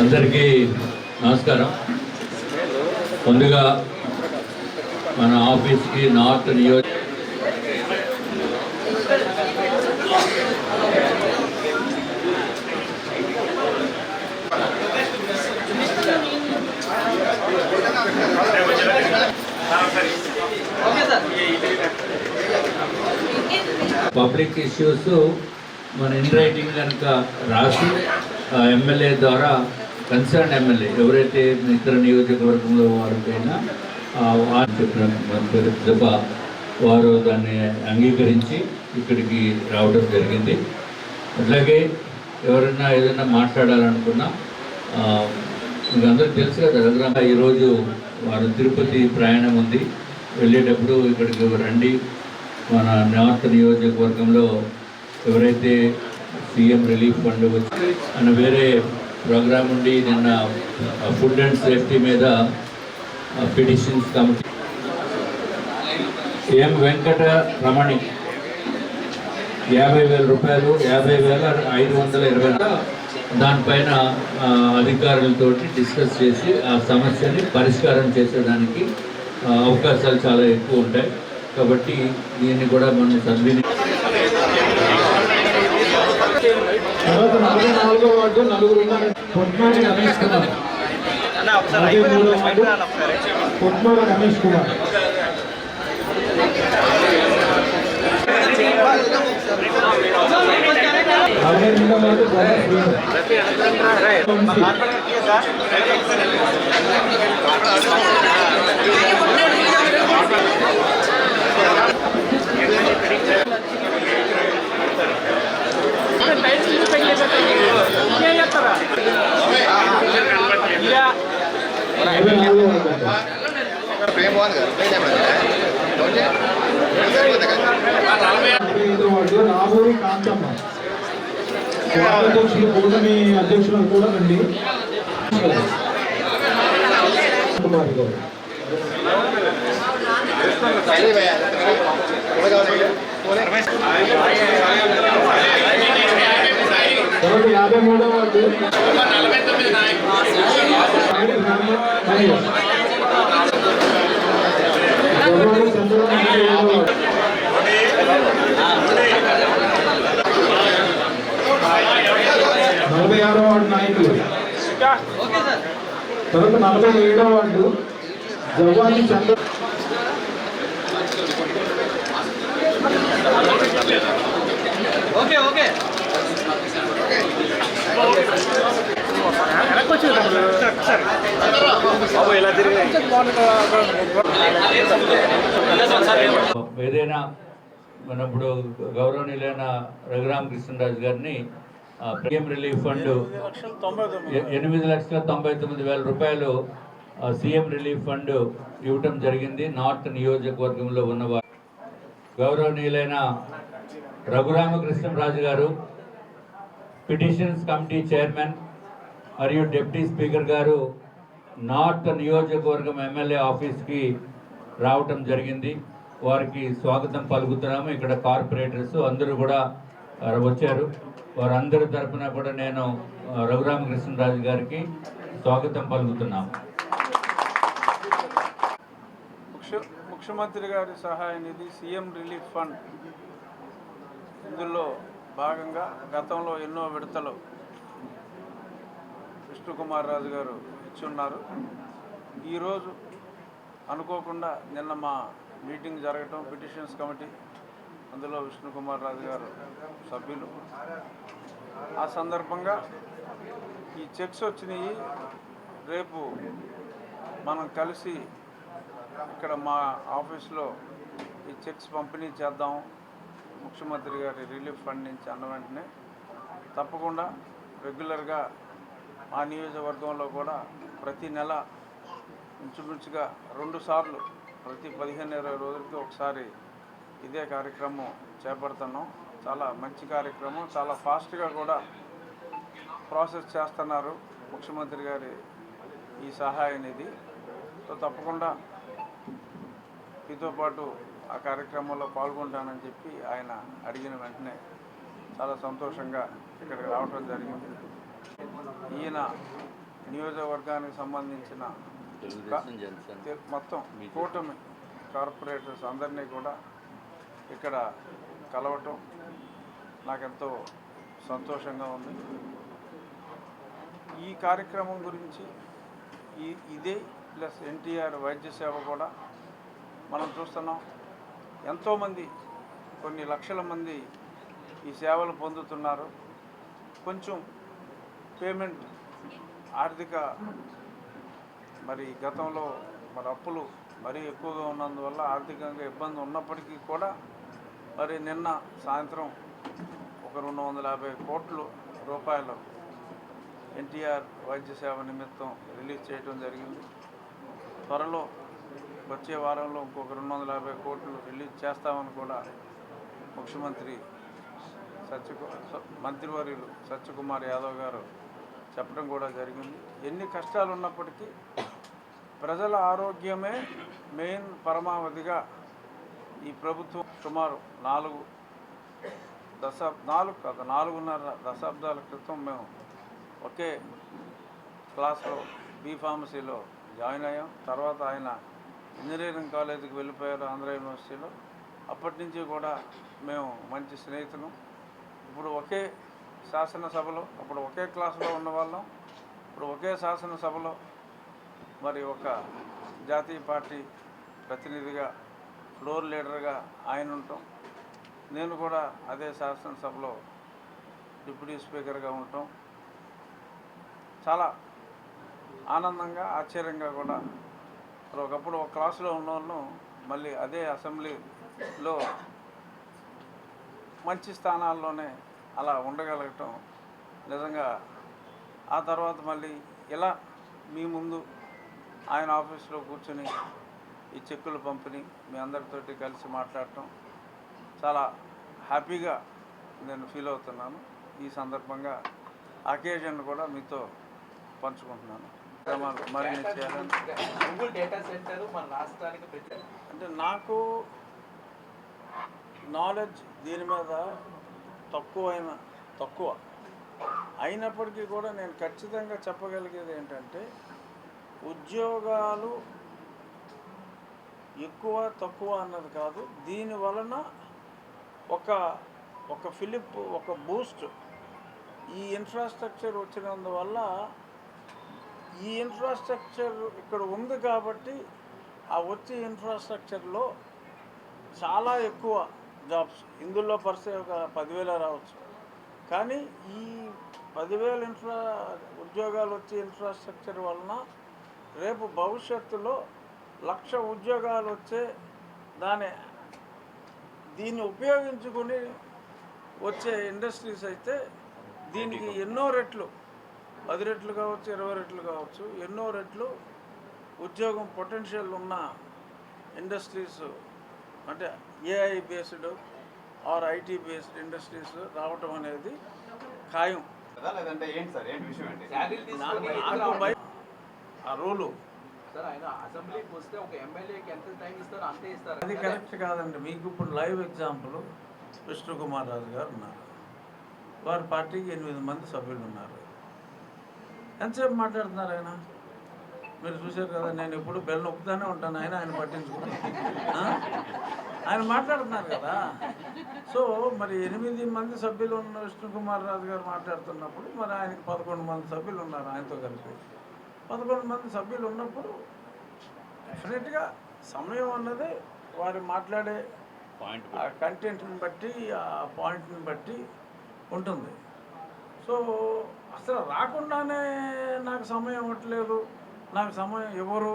అందరికీ నమస్కారం. ముందుగా మన ఆఫీస్కి నార్త్ నియోజక పబ్లిక్ ఇష్యూస్ మన ఇన్ రైటింగ్ కనుక రాసి ఎమ్మెల్యే ద్వారా కన్సర్న్ ఎమ్మెల్యే ఎవరైతే ఇతర నియోజకవర్గంలో వారికైనా వారు చెప్పిన వారు దాన్ని అంగీకరించి ఇక్కడికి రావడం జరిగింది. అట్లాగే ఎవరైనా ఏదైనా మాట్లాడాలనుకున్నా మీకు అందరికీ తెలుసు కదా, ఈరోజు వారు తిరుపతి ప్రయాణం ఉంది. వెళ్ళేటప్పుడు ఇక్కడికి రండి, మన నార్త్ నియోజకవర్గంలో ఎవరైతే సీఎం రిలీఫ్ ఫండ్ వచ్చి అన్న వేరే ప్రోగ్రాం ఉండి నిన్న ఫుడ్ అండ్ సేఫ్టీ మీద పిటిషన్స్ కమిటీ ఎం వెంకట రమణి 50,000 రూపాయలు 50,520 దానిపైన అధికారులతో డిస్కస్ చేసి ఆ సమస్యని పరిష్కారం చేసేదానికి అవకాశాలు చాలా ఎక్కువ ఉంటాయి. కాబట్టి దీన్ని కూడా మనం సద్వినియోగం. 44వ వార్డు నలుగురు ఉన్నారు. పొట్మాల రమేష్ కుమార్, 43వ వార్డు పొట్మాల రమేష్ కుమార్, 42వ వార్డు రాబోయి కాంతమ్మ, అధ్యక్షులు కూటమి అధ్యక్షులు కూడా రండి. కుమార్ గారు 53వ వార్డు 46వ వార్డు నాయకులు, తర్వాత 47వ వార్డు జవాని చంద్ర, ఏదైనా మన ఇప్పుడు గౌరవనీయులైన రఘురామకృష్ణరాజు గారిని సీఎం రిలీఫ్ ఫండ్ 8,99,000 రూపాయలు సీఎం రిలీఫ్ ఫండ్ ఇవ్వటం జరిగింది. నార్త్ నియోజకవర్గంలో ఉన్నవారు గౌరవనీయులైన రఘురామకృష్ణరాజు గారు పిటిషన్స్ కమిటీ చైర్మన్ మరియు డిప్యూటీ స్పీకర్ గారు నార్త్ నియోజకవర్గం ఎమ్మెల్యే ఆఫీస్కి రావటం జరిగింది. వారికి స్వాగతం పలుకుతున్నాము. ఇక్కడ కార్పొరేటర్స్ అందరూ కూడా వచ్చారు. వారందరి తరఫున కూడా నేను రఘురామకృష్ణరాజు గారికి స్వాగతం పలుకుతున్నాము. ముఖ్యమంత్రి గారి సహాయ నిధి సీఎం రిలీఫ్ ఫండ్ ఇందులో భాగంగా గతంలో ఎన్నో విడతలు విష్ణుకుమార్ రాజు గారు ఇచ్చున్నారు. ఈరోజు అనుకోకుండా నిన్న మా మీటింగ్ జరగటం, పిటిషన్స్ కమిటీ, అందులో విష్ణుకుమార్ రాజు గారు సభ్యులు, ఆ సందర్భంగా ఈ చెక్స్ వచ్చినాయి. రేపు మనం కలిసి ఇక్కడ మా ఆఫీస్లో ఈ చెక్స్ పంపిణీ చేద్దాం ముఖ్యమంత్రి గారి రిలీఫ్ ఫండ్ నుంచి అన్న వెంటనే తప్పకుండా రెగ్యులర్గా మా నియోజకవర్గంలో కూడా ప్రతి నెల ఇంచుమించుగా 2 సార్లు ప్రతి 15-20 రోజులకి ఒకసారి ఇదే కార్యక్రమం చేపడుతున్నాం. చాలా మంచి కార్యక్రమం, చాలా ఫాస్ట్గా కూడా ప్రాసెస్ చేస్తున్నారు ముఖ్యమంత్రి గారి ఈ సహాయ నిధి. సో తప్పకుండా మీతో పాటు ఆ కార్యక్రమంలో పాల్గొంటానని చెప్పి ఆయన అడిగిన వెంటనే చాలా సంతోషంగా ఇక్కడికి రావడం జరిగింది. ఈయన నియోజకవర్గానికి సంబంధించిన మొత్తం కూటమి కార్పొరేటర్స్ అందరినీ కూడా ఇక్కడ కలవటం నాకెంతో సంతోషంగా ఉంది. ఈ కార్యక్రమం గురించి ఇదే ప్లస్ ఎన్టీఆర్ వైద్య సేవ కూడా మనం చూస్తున్నాం. ఎంతోమంది కొన్ని లక్షల మంది ఈ సేవలు పొందుతున్నారు. కొంచెం పేమెంట్ ఆర్థిక మరి గతంలో మరి అప్పులు మరీ ఎక్కువగా ఉన్నందువల్ల ఆర్థికంగా ఇబ్బంది ఉన్నప్పటికీ కూడా మరి నిన్న సాయంత్రం ఒక 250 కోట్ల రూపాయలు ఎన్టీఆర్ వైద్య సేవ నిమిత్తం రిలీజ్ చేయడం జరిగింది. త్వరలో వచ్చే వారంలో ఇంకొక 250 కోట్లు రిలీజ్ చేస్తామని కూడా ముఖ్యమంత్రి మంత్రివర్యులు సత్యకుమార్ యాదవ్ గారు చెప్పడం కూడా జరిగింది. ఎన్ని కష్టాలు ఉన్నప్పటికీ ప్రజల ఆరోగ్యమే మెయిన్ పరమావధిగా ఈ ప్రభుత్వం సుమారు 4.5 దశాబ్దాల క్రితం మేము ఒకే క్లాస్లో బీ ఫార్మసీలో జాయిన్ అయ్యాం. తర్వాత ఆయన ఇంజనీరింగ్ కాలేజీకి వెళ్ళిపోయారు ఆంధ్ర యూనివర్సిటీలో. అప్పటి నుంచి కూడా మేము మంచి స్నేహితులు. ఇప్పుడు ఒకే శాసనసభలో, అప్పుడు ఒకే క్లాసులో ఉన్నవాళ్ళం, ఇప్పుడు ఒకే శాసనసభలో మరి ఒక జాతీయ పార్టీ ప్రతినిధిగా ఫ్లోర్ లీడర్గా ఆయన ఉంటాం. నేను కూడా అదే శాసనసభలో డిప్యూటీ స్పీకర్గా ఉంటాం. చాలా ఆనందంగా ఆశ్చర్యంగా కూడా ఒకప్పుడు ఒక క్లాసులో ఉన్నవాళ్ళను మళ్ళీ అదే అసెంబ్లీలో మంచి స్థానాల్లోనే అలా ఉండగలగటం నిజంగా. ఆ తర్వాత మళ్ళీ ఇలా మీ ముందు ఆయన ఆఫీస్లో కూర్చొని ఈ చెక్కుల పంపిణీ మీ అందరితోటి కలిసి మాట్లాడటం చాలా హ్యాపీగా నేను ఫీల్ అవుతున్నాను. ఈ సందర్భంగా అకేజన్ కూడా మీతో పంచుకుంటున్నాను. మరిన్ని చేయాలని అంటే నాకు నాలెడ్జ్ దీని మీద తక్కువ అయినప్పటికీ కూడా నేను ఖచ్చితంగా చెప్పగలిగేది ఏంటంటే ఉద్యోగాలు ఎక్కువ తక్కువ అన్నది కాదు. దీని వలన ఒక ఫిలిప్ ఒక బూస్ట్ ఈ ఇన్ఫ్రాస్ట్రక్చర్ వచ్చినందువల్ల ఈ ఇన్ఫ్రాస్ట్రక్చర్ ఇక్కడ ఉంది కాబట్టి ఆ వచ్చే ఇన్ఫ్రాస్ట్రక్చర్లో చాలా ఎక్కువ జాబ్స్ ఇందులో పరిస్థితి ఒక 10,000 రావచ్చు. కానీ ఈ 10,000 ఉద్యోగాలు వచ్చే ఇన్ఫ్రాస్ట్రక్చర్ వలన రేపు భవిష్యత్తులో 1,00,000 ఉద్యోగాలు వచ్చే దీన్ని ఉపయోగించుకుని వచ్చే ఇండస్ట్రీస్ అయితే దీనికి ఎన్నో రెట్లు 10 రెట్లు కావచ్చు, 20 రెట్లు కావచ్చు, ఎన్నో రెట్లు ఉద్యోగం పొటెన్షియల్ ఉన్న ఇండస్ట్రీస్ అంటే AI based or IT based industries రావటం అనేది ఖాయం. లేదంటే ఏంటి సార్, ఏంటి విషయం ఏంటి? ఆ రూలు అసెంబ్లీకి వస్తే ఒక ఎమ్మెల్యేకి ఎంత టైం ఇస్తారో అంతే ఇస్తారు. అది కరెక్ట్ కాదండి. మీకు ఇప్పుడు లైవ్ ఎగ్జాంపుల్ విష్ణుకుమార్ రాజు గారు ఉన్నారు. వారి పార్టీకి 8 మంది సభ్యులు ఉన్నారు. ఎంతసేపు మాట్లాడుతున్నారు ఆయన? మీరు చూశారు కదా, నేను ఎప్పుడు బెల్ నొక్కుతానే ఉంటాను. ఆయన పట్టించుకుని ఆయన మాట్లాడుతున్నారు కదా. సో మరి 8 మంది సభ్యులు ఉన్న విష్ణుకుమార్ రాజు గారు మాట్లాడుతున్నప్పుడు మరి ఆయనకి 11 మంది సభ్యులు ఉన్నారు. ఆయనతో కలిపి 11 మంది సభ్యులు ఉన్నప్పుడు డెఫినెట్గా సమయం అన్నది వారు మాట్లాడే ఆ కంటెంట్ని బట్టి ఆ పాయింట్ని బట్టి ఉంటుంది. సో అసలు రాకుండానే నాకు సమయం ఇవ్వట్లేదు, నాకు సమయం ఇవ్వరు